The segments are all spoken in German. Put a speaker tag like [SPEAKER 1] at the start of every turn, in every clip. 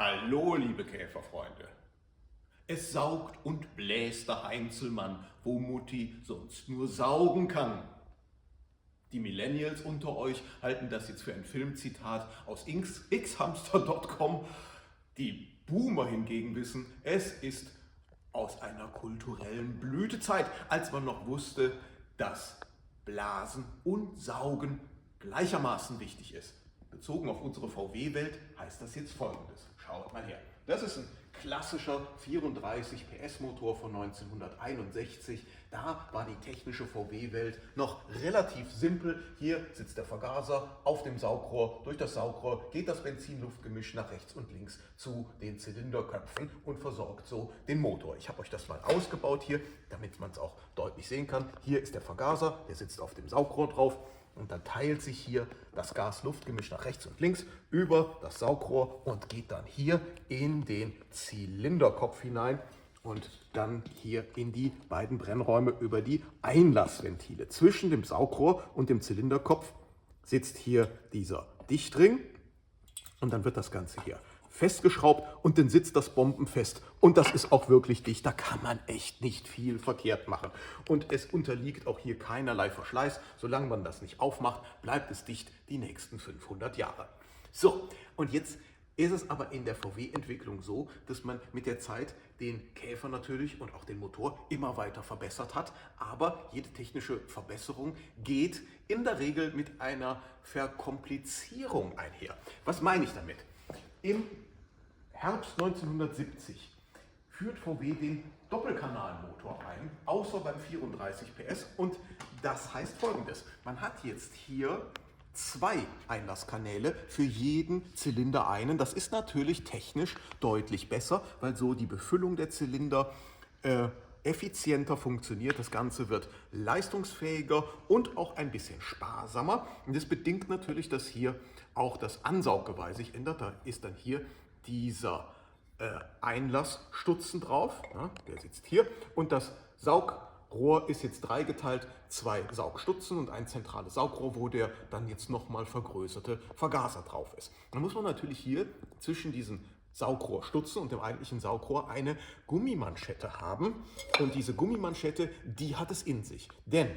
[SPEAKER 1] Hallo, liebe Käferfreunde. Es saugt und bläst der Heinzelmann, wo Mutti sonst nur saugen kann. Die Millennials unter euch halten das jetzt für ein Filmzitat aus xhamster.com. Die Boomer hingegen wissen, es ist aus einer kulturellen Blütezeit, als man noch wusste, dass Blasen und Saugen gleichermaßen wichtig ist. Bezogen auf unsere VW-Welt heißt das jetzt Folgendes. Schaut mal her. Das ist ein klassischer 34 PS Motor von 1961. Da war die technische VW-Welt noch relativ simpel. Hier sitzt der Vergaser auf dem Saugrohr. Durch das Saugrohr geht das Benzin-Luft-Gemisch nach rechts und links zu den Zylinderköpfen und versorgt so den Motor. Ich habe euch das mal ausgebaut hier, damit man es auch deutlich sehen kann. Hier ist der Vergaser, der sitzt auf dem Saugrohr drauf. Und dann teilt sich hier das Gas-Luft-Gemisch nach rechts und links über das Saugrohr und geht dann hier in den Zylinderkopf hinein und dann hier in die beiden Brennräume über die Einlassventile. Zwischen dem Saugrohr und dem Zylinderkopf sitzt hier dieser Dichtring und dann wird das Ganze hier festgeschraubt und dann sitzt das bombenfest. Und das ist auch wirklich dicht, da kann man echt nicht viel verkehrt machen. Und es unterliegt auch hier keinerlei Verschleiß. Solange man das nicht aufmacht, bleibt es dicht die nächsten 500 Jahre. So, und jetzt ist es aber in der VW-Entwicklung so, dass man mit der Zeit den Käfer natürlich und auch den Motor immer weiter verbessert hat. Aber jede technische Verbesserung geht in der Regel mit einer Verkomplizierung einher. Was meine ich damit? Im Herbst 1970 führt VW den Doppelkanalmotor ein, außer beim 34 PS. Und das heißt Folgendes. Man hat jetzt hier zwei Einlasskanäle für jeden Zylinder einen. Das ist natürlich technisch deutlich besser, weil so die Befüllung der Zylinder effizienter funktioniert. Das Ganze wird leistungsfähiger und auch ein bisschen sparsamer. Und das bedingt natürlich, dass hier auch das Ansauggeweih sich ändert. Da ist dann hier dieser Einlassstutzen drauf. Ja, der sitzt hier. Und das Saugrohr ist jetzt dreigeteilt, zwei Saugstutzen und ein zentrales Saugrohr, wo der dann jetzt nochmal vergrößerte Vergaser drauf ist. Dann muss man natürlich hier zwischen diesen Saugrohrstutzen und dem eigentlichen Saugrohr eine Gummimanschette haben. Und diese Gummimanschette, die hat es in sich. Denn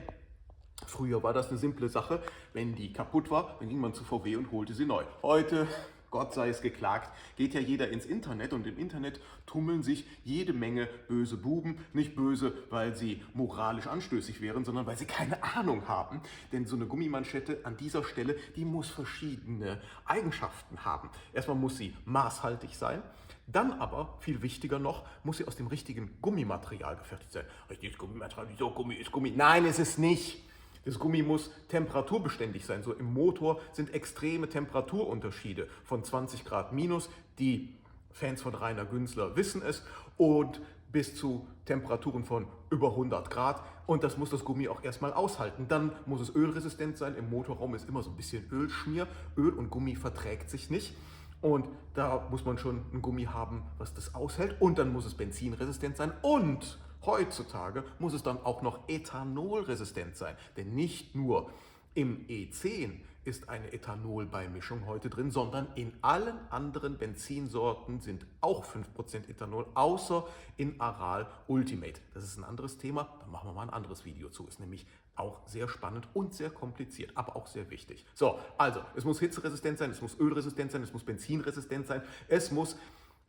[SPEAKER 1] früher war das eine simple Sache. Wenn die kaputt war, dann ging man zu VW und holte sie neu. Heute, Gott sei es geklagt, geht ja jeder ins Internet und im Internet tummeln sich jede Menge böse Buben. Nicht böse, weil sie moralisch anstößig wären, sondern weil sie keine Ahnung haben. Denn so eine Gummimanschette an dieser Stelle, die muss verschiedene Eigenschaften haben. Erstmal muss sie maßhaltig sein. Dann aber, viel wichtiger noch, muss sie aus dem richtigen Gummimaterial gefertigt sein. Richtiges Gummimaterial, wieso Gummi ist Gummi? Nein, ist es nicht. Das Gummi muss temperaturbeständig sein. So im Motor sind extreme Temperaturunterschiede von 20 Grad minus. Die Fans von Rainer Günzler wissen es. Und bis zu Temperaturen von über 100 Grad. Und das muss das Gummi auch erstmal aushalten. Dann muss es ölresistent sein. Im Motorraum ist immer so ein bisschen Ölschmier. Öl und Gummi verträgt sich nicht. Und da muss man schon ein Gummi haben, was das aushält. Und dann muss es benzinresistent sein. Und heutzutage muss es dann auch noch ethanolresistent sein, denn nicht nur im E10 ist eine Ethanolbeimischung heute drin, sondern in allen anderen Benzinsorten sind auch 5% Ethanol, außer in Aral Ultimate. Das ist ein anderes Thema, da machen wir mal ein anderes Video zu. Ist nämlich auch sehr spannend und sehr kompliziert, aber auch sehr wichtig. So, also, es muss hitzeresistent sein, es muss ölresistent sein, es muss benzinresistent sein, es muss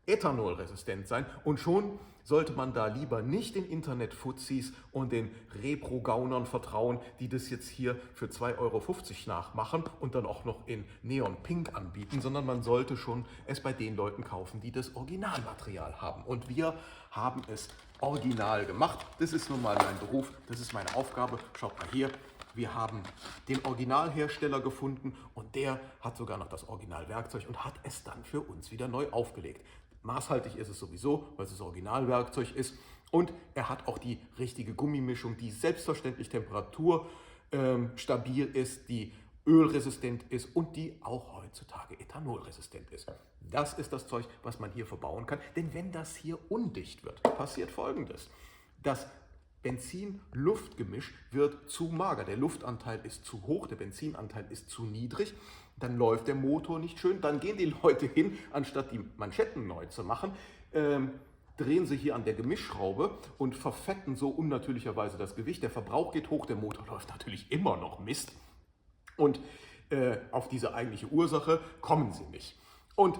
[SPEAKER 1] ethanolresistent sein und schon sollte man da lieber nicht den Internet-Fuzis und den Repro-Gaunern vertrauen, die das jetzt hier für 2,50 Euro nachmachen und dann auch noch in Neon Pink anbieten, sondern man sollte schon es bei den Leuten kaufen, die das Originalmaterial haben. Und wir haben es original gemacht. Das ist nun mal mein Beruf, das ist meine Aufgabe. Schaut mal hier. Wir haben den Originalhersteller gefunden und der hat sogar noch das Originalwerkzeug und hat es dann für uns wieder neu aufgelegt. Maßhaltig ist es sowieso, weil es das Originalwerkzeug ist und er hat auch die richtige Gummimischung, die selbstverständlich temperaturstabil ist, die ölresistent ist und die auch heutzutage ethanolresistent ist. Das ist das Zeug, was man hier verbauen kann, denn wenn das hier undicht wird, passiert Folgendes. Das Benzin-Luft-Gemisch wird zu mager. Der Luftanteil ist zu hoch, der Benzinanteil ist zu niedrig. Dann läuft der Motor nicht schön. Dann gehen die Leute hin, anstatt die Manschetten neu zu machen, drehen sie hier an der Gemischschraube und verfetten so unnatürlicherweise das Gewicht. Der Verbrauch geht hoch, der Motor läuft natürlich immer noch Mist. Und auf diese eigentliche Ursache kommen sie nicht. Und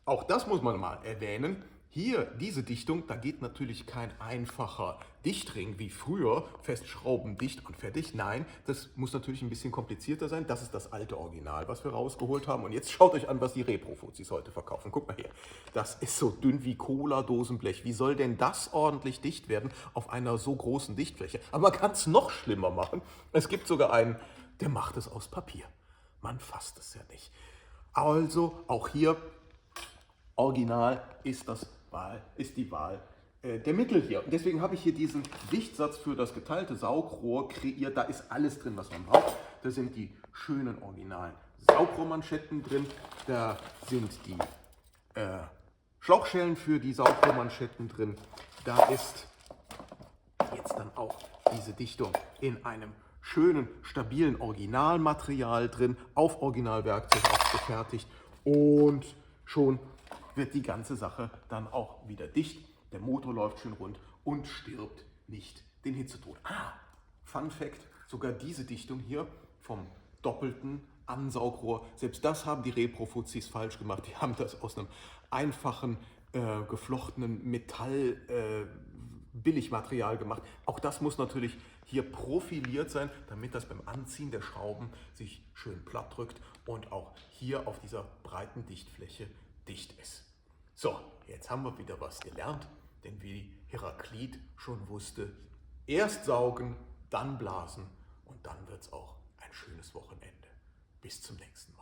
[SPEAKER 1] auch das muss man mal erwähnen. Hier, diese Dichtung, da geht natürlich kein einfacher Dichtring wie früher, festschrauben, dicht und fertig. Nein, das muss natürlich ein bisschen komplizierter sein. Das ist das alte Original, was wir rausgeholt haben. Und jetzt schaut euch an, was die Repro-Fuzis heute verkaufen. Guck mal hier, das ist so dünn wie Cola-Dosenblech. Wie soll denn das ordentlich dicht werden auf einer so großen Dichtfläche? Aber man kann es noch schlimmer machen. Es gibt sogar einen, der macht es aus Papier. Man fasst es ja nicht. Also auch hier, Original ist die Wahl der Mittel hier. Und deswegen habe ich hier diesen Dichtsatz für das geteilte Saugrohr kreiert. Da ist alles drin, was man braucht. Da sind die schönen originalen Saugrohrmanschetten drin. Da sind die Schlauchschellen für die Saugrohrmanschetten drin. Da ist jetzt dann auch diese Dichtung in einem schönen, stabilen Originalmaterial drin, auf Originalwerkzeug gefertigt. Und schon wird die ganze Sache dann auch wieder dicht. Der Motor läuft schön rund und stirbt nicht den Hitzetod. Fun Fact, sogar diese Dichtung hier vom doppelten Ansaugrohr, selbst das haben die Repro-Fuzis falsch gemacht. Die haben das aus einem einfachen, geflochtenen Metall Billigmaterial gemacht. Auch das muss natürlich hier profiliert sein, damit das beim Anziehen der Schrauben sich schön platt drückt und auch hier auf dieser breiten Dichtfläche dicht ist. So, jetzt haben wir wieder was gelernt, denn wie Heraklit schon wusste, erst saugen, dann blasen und dann wird es auch ein schönes Wochenende. Bis zum nächsten Mal.